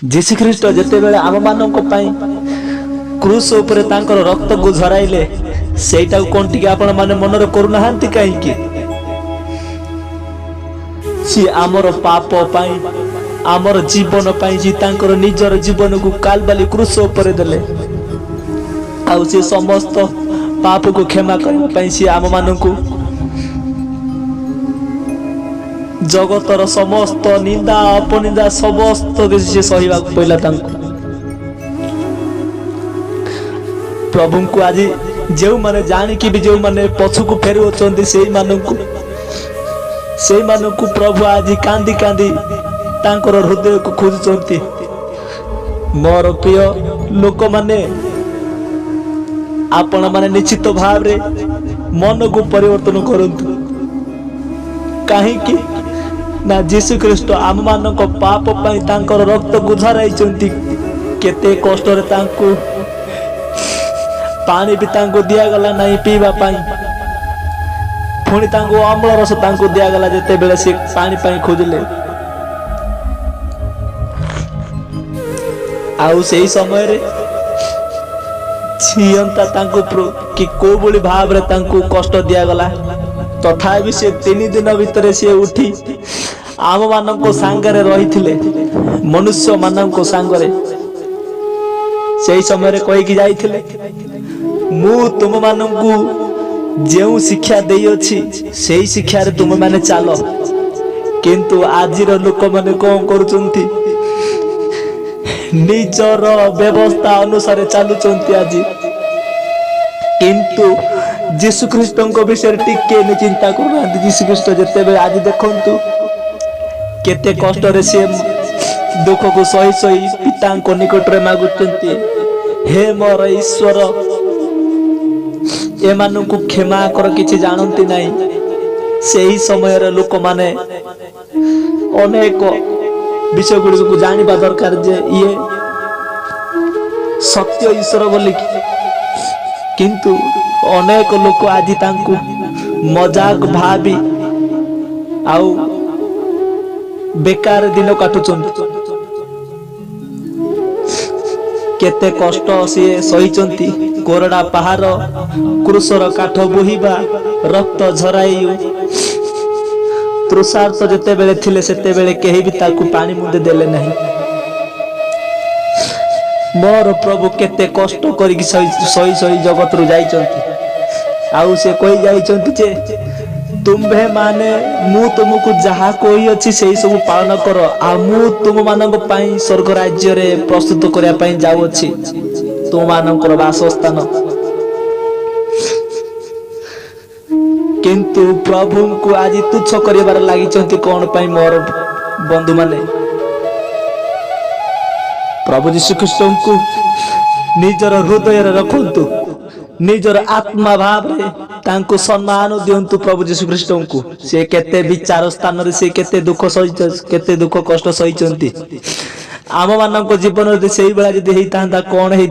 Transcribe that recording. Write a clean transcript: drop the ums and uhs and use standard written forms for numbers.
जीशु ख्रीष्ट जेतेबेले आम मानक पई क्रूस उपरे तांकर रक्त को झराइले सेटा कोन टिके आपण माने मनर करू नाहंती काहे कि सी आमर पाप पई आमर जीवन पई जी तांकर निजर जीवन को कालबाली क्रूस उपरे देले आउ से समस्त पाप को क्षमा करबा पई सी आम मानकू जगतर समस्त निंदा अपनिंदा समस्त किसी सहिबा पइला तांको प्रभु को आज जो माने जानी कि भी जो माने पछु को फेरु अछंती सेई मानकू प्रभु आज कांदी कांदी तांकर हृदय को खोजुचंती मोर प्रिय लोक माने आपण माने निश्चित भाव रे मन को परिवर्तन करंतु काहे कि ना जीशु ख्रीष्ट आम मानक पाप पई तांकर रक्त गुझराइचंती केते कष्ट रे तांको पानी भी तांको दिया गला नहीं पीवा पाई पुणी तांको अम्ल रस तांको दिया गला जेते बेले से पानी पाई खोजले आउ सेही समय रे छियंता तांको कि को बोली भाव रे तांको कष्ट दिया गला तथापि से 3 दिन भितर से उठी आम मानक सांगरे रही मनुष्य मानक सांगरे से समय रे कही जाइथिले मु तुम मानकू जो शिक्षा दे अछि से शिक्षा रे तुम माने चलो किंतु आजिर लोक माने कौन करूचंती निजर व्यवस्था अनुसार चलुचंती आज किंतु जीशु ख्रीष्ट विषय टिके ने चिंता करना जीशु ख्रीष्ट जेते बेले आज देखंतु केते कष्ट रे से दुख को सही सही पिता को निकट रे मागुचंती हे मोर ईश्वर ए मानु को क्षमा कर किछि जानंती नाही सेही समय रे लोक माने अनेक विषय गुडी को जानिबा दरकार जे ये सत्य ईश्वर बोली किंतु अनेक लोक आज तांकु मजाक भाबी आउ बेकार दिन काटुचंती केते कष्ट से सहीचंती कोरडा पहाड़ क्रूसर काठ बोहिबा रक्त झराई तृषार्थ जेते बेले थिले सेते बेले केही भी ताकु पानी मुंदे देले नहीं मोर प्रभु केते कष्ट करिक सही सही जगत रु जाइचंती आउ से कहि जाइचंती जे तुम्भे माने मु तुमको जहा कोई अछि सेही सब पालन करो आ मु तुम मानक पई स्वर्ग राज्य रे प्रस्तुत करिया पई जाउ अछि तुम मानकर वासस्थान किंतु प्रभु को आज तुच्छ करिबार लागिचंती कोन पई मोर बंधु माने प्रभु यीशु ख्रीष्ट को निजर हृदय रे रखंतु निजर आत्मा भाव रे तांको सम्मान दियंतु प्रभु यीशु ख्रीष्ट को से केते विचार स्थान रे से केते दुख सही केते दुख कष्ट सहीचंती आम मानक जीवन रे सेही बेला जदी हेई तांदा कोन हेई